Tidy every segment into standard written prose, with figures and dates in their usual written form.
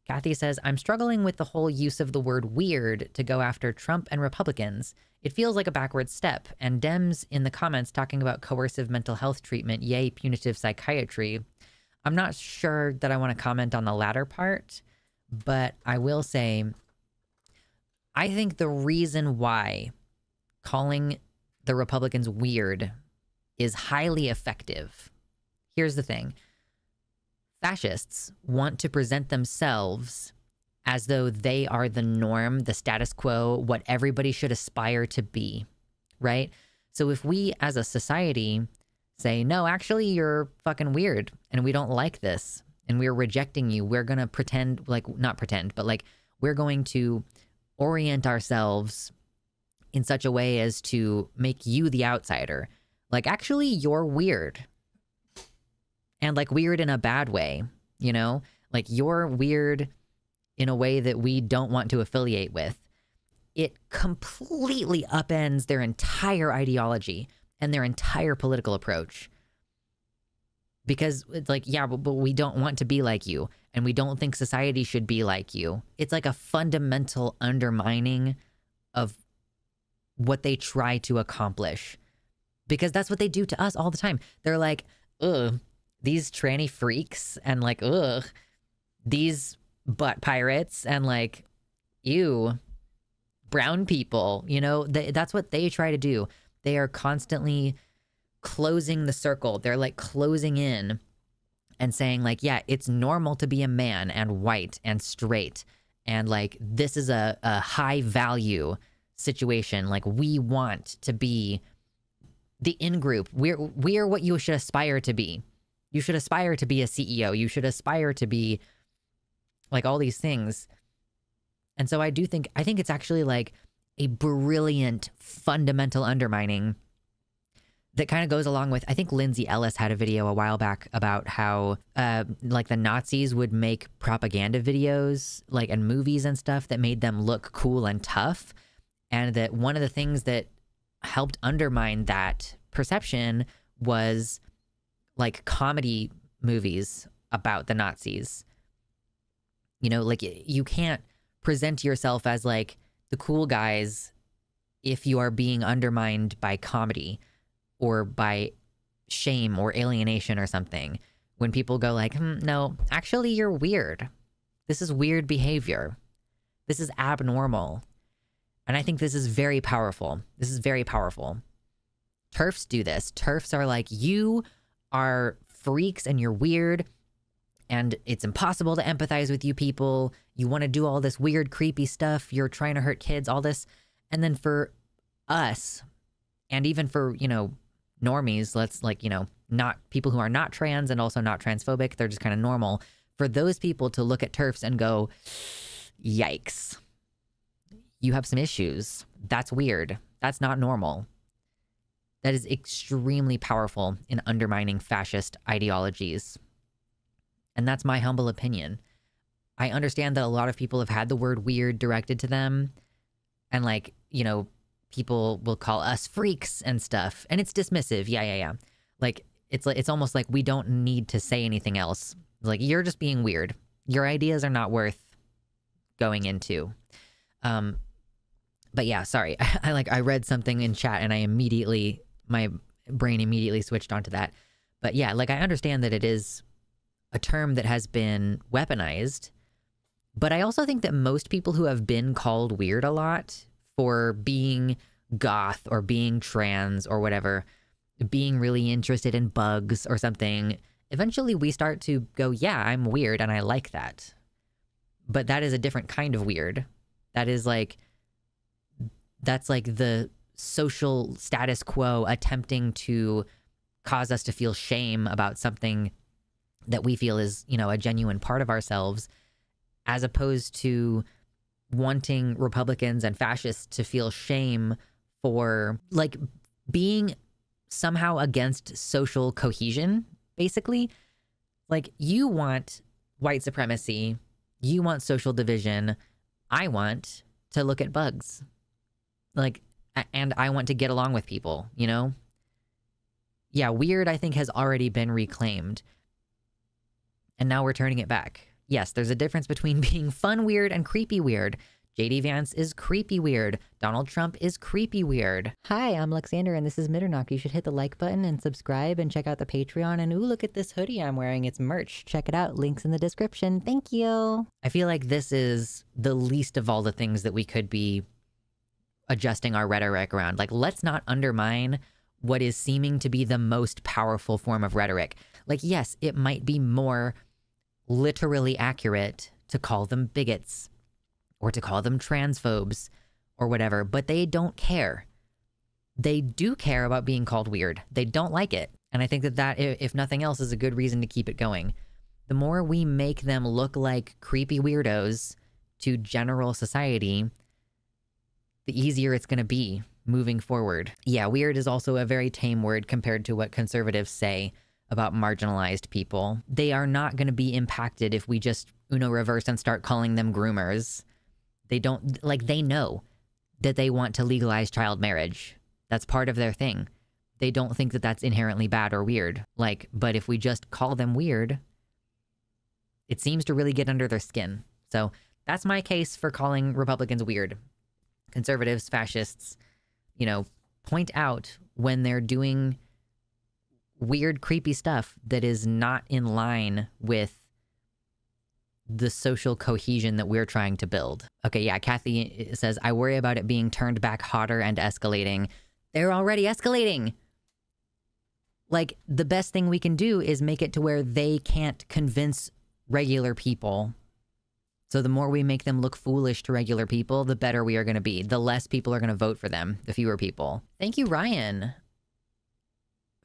Kathy says, I'm struggling with the whole use of the word weird to go after Trump and Republicans. It feels like a backward step. And Dems in the comments talking about coercive mental health treatment, yay, punitive psychiatry. I'm not sure that I want to comment on the latter part, but I will say, I think the reason why calling the Republicans weird is highly effective. Here's the thing. Fascists want to present themselves as though they are the norm, the status quo, what everybody should aspire to be, right? So if we as a society say, no, actually you're fucking weird and we don't like this and we're rejecting you, we're going to pretend, like, not pretend, but like we're going to orient ourselves in such a way as to make you the outsider. Like, actually, you're weird. And like weird in a bad way, you know? Like you're weird in a way that we don't want to affiliate with. It completely upends their entire ideology and their entire political approach. Because it's like, yeah, but we don't want to be like you. And we don't think society should be like you. It's like a fundamental undermining of what they try to accomplish. Because that's what they do to us all the time. They're like, ugh, these tranny freaks, and like, ugh, these butt pirates, and like, ew, brown people, you know, that's what they try to do. They are constantly closing the circle. They're like closing in and saying like, yeah, it's normal to be a man and white and straight. And like, this is a high value situation. Like, we want to be the in-group. We're what you should aspire to be. You should aspire to be a CEO. You should aspire to be like all these things. And so I think it's actually like a brilliant fundamental undermining that kind of goes along with, I think Lindsay Ellis had a video a while back about how like the Nazis would make propaganda videos like and movies and stuff that made them look cool and tough. And that one of the things that helped undermine that perception was like comedy movies about the Nazis. You know, like you can't present yourself as like the cool guys if you are being undermined by comedy or by shame or alienation or something. When people go like, no, actually you're weird. This is weird behavior. This is abnormal. And I think this is very powerful. This is very powerful. TERFs do this. TERFs are like, you are freaks and you're weird and it's impossible to empathize with you people. You want to do all this weird, creepy stuff. You're trying to hurt kids, all this. And then for us, and even for, you know, normies, let's like, you know, not people who are not trans and also not transphobic, they're just kind of normal. For those people to look at TERFs and go, yikes, you have some issues. That's weird. That's not normal. That is extremely powerful in undermining fascist ideologies. And that's my humble opinion. I understand that a lot of people have had the word weird directed to them. And like, you know, people will call us freaks and stuff. And it's dismissive. Yeah. Like, it's almost like we don't need to say anything else. Like, you're just being weird. Your ideas are not worth going into. But yeah, sorry. I read something in chat and my brain immediately switched onto that. But yeah, like I understand that it is a term that has been weaponized, but I also think that most people who have been called weird a lot for being goth or being trans or whatever, being really interested in bugs or something, eventually we start to go, yeah, I'm weird and I like that. But that is a different kind of weird. That's like the social status quo attempting to cause us to feel shame about something that we feel is, you know, a genuine part of ourselves, as opposed to wanting Republicans and fascists to feel shame for like being somehow against social cohesion, basically. Like, you want white supremacy, you want social division, I want to look at bugs. Like, and I want to get along with people, you know? Yeah, weird, I think, has already been reclaimed. And now we're turning it back. Yes, there's a difference between being fun weird and creepy weird. JD Vance is creepy weird. Donald Trump is creepy weird. Hi, I'm Alexander and this is Mitternacht. You should hit the like button and subscribe and check out the Patreon. And ooh, look at this hoodie I'm wearing. It's merch. Check it out. Links in the description. Thank you. I feel like this is the least of all the things that we could be adjusting our rhetoric around. Like, let's not undermine what is seeming to be the most powerful form of rhetoric. Like, yes, it might be more literally accurate to call them bigots or to call them transphobes or whatever, but they don't care. They do care about being called weird. They don't like it. And I think that, if nothing else, is a good reason to keep it going. The more we make them look like creepy weirdos to general society, the easier it's going to be moving forward. Yeah, weird is also a very tame word compared to what conservatives say about marginalized people. They are not going to be impacted if we just Uno reverse and start calling them groomers. They don't, like, they know that they want to legalize child marriage. That's part of their thing. They don't think that that's inherently bad or weird. Like, but if we just call them weird, it seems to really get under their skin. So that's my case for calling Republicans weird. Conservatives, fascists, you know, point out when they're doing weird, creepy stuff that is not in line with the social cohesion that we're trying to build. Okay, yeah, Kathy says, I worry about it being turned back hotter and escalating. They're already escalating. Like, the best thing we can do is make it to where they can't convince regular people. So the more we make them look foolish to regular people, the better we are going to be. The less people are going to vote for them, the fewer people. Thank you, Ryan,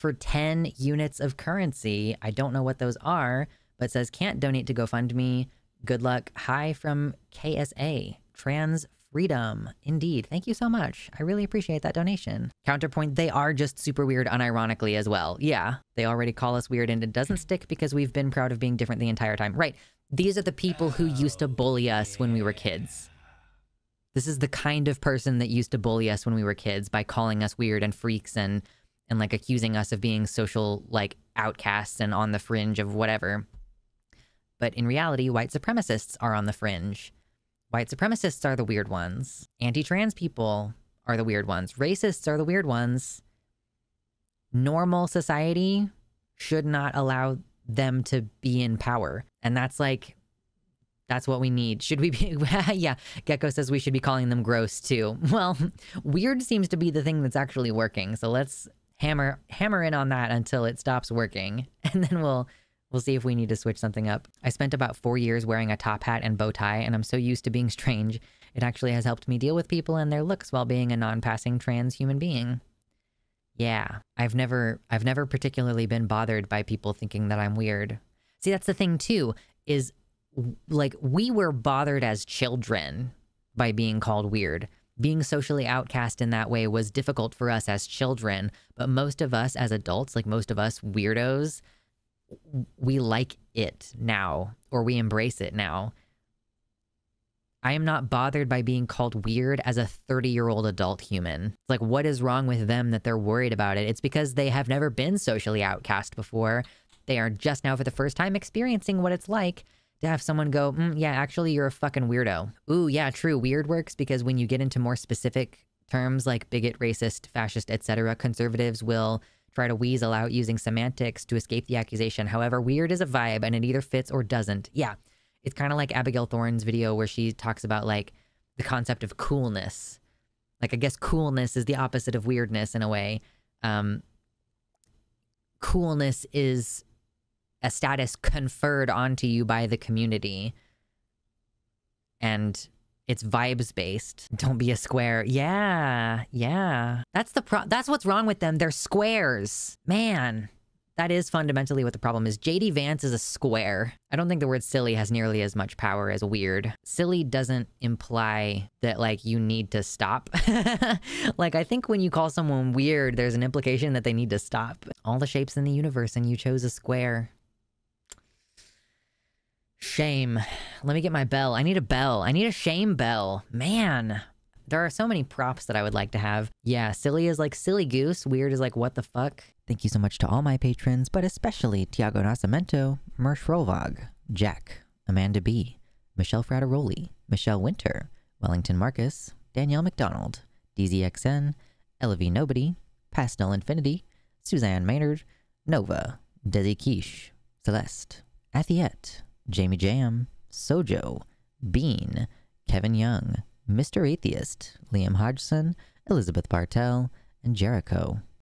for 10 units of currency. I don't know what those are, but says, can't donate to GoFundMe. Good luck. Hi from KSA. Trans freedom. Indeed. Thank you so much. I really appreciate that donation. Counterpoint, they are just super weird unironically as well. Yeah, they already call us weird and it doesn't stick because we've been proud of being different the entire time. Right. These are the people who used to bully us when we were kids. This is the kind of person that used to bully us when we were kids by calling us weird and freaks and like accusing us of being social, like, outcasts and on the fringe of whatever. But in reality, white supremacists are on the fringe. White supremacists are the weird ones. Anti-trans people are the weird ones. Racists are the weird ones. Normal society should not allow them to be in power. And that's like, that's what we need. Should we be, yeah, Gecko says we should be calling them gross too. Well, weird seems to be the thing that's actually working. So let's hammer in on that until it stops working. And then we'll see if we need to switch something up. I spent about 4 years wearing a top hat and bow tie, and I'm so used to being strange. It actually has helped me deal with people and their looks while being a non-passing trans human being. Yeah, I've never particularly been bothered by people thinking that I'm weird. See, that's the thing too, is like, we were bothered as children by being called weird. Being socially outcast in that way was difficult for us as children, but most of us as adults, like most of us weirdos, we like it now, or we embrace it now. I am not bothered by being called weird as a 30-year-old adult human. It's like, what is wrong with them that they're worried about it? It's because they have never been socially outcast before. They are just now for the first time experiencing what it's like to have someone go, yeah, actually, you're a fucking weirdo. Ooh, yeah, true. Weird works because when you get into more specific terms like bigot, racist, fascist, etc., conservatives will try to weasel out using semantics to escape the accusation. However, weird is a vibe and it either fits or doesn't. Yeah, it's kind of like Abigail Thorne's video where she talks about, like, the concept of coolness. Like, I guess coolness is the opposite of weirdness in a way. Coolness is a status conferred onto you by the community. And it's vibes based. Don't be a square. Yeah, yeah. That's what's wrong with them. They're squares. Man, that is fundamentally what the problem is. JD Vance is a square. I don't think the word silly has nearly as much power as weird. Silly doesn't imply that, like, you need to stop. Like, I think when you call someone weird, there's an implication that they need to stop. All the shapes in the universe and you chose a square. Shame. Let me get my bell. I need a bell. I need a shame bell. Man, there are so many props that I would like to have. Yeah, silly is like silly goose. Weird is like what the fuck. Thank you so much to all my patrons, but especially Tiago Nascimento, Mersh Rovag, Jack, Amanda B., Michelle Frateroli, Michelle Winter, Wellington Marcus, Danielle McDonald, DZXN, Ella V. Nobody, Pastel Infinity, Suzanne Maynard, Nova, Desi Quiche, Celeste, Athiette, Jamie Jam, Sojo, Bean, Kevin Young, Mr. Atheist, Liam Hodgson, Elizabeth Bartell, and Jericho.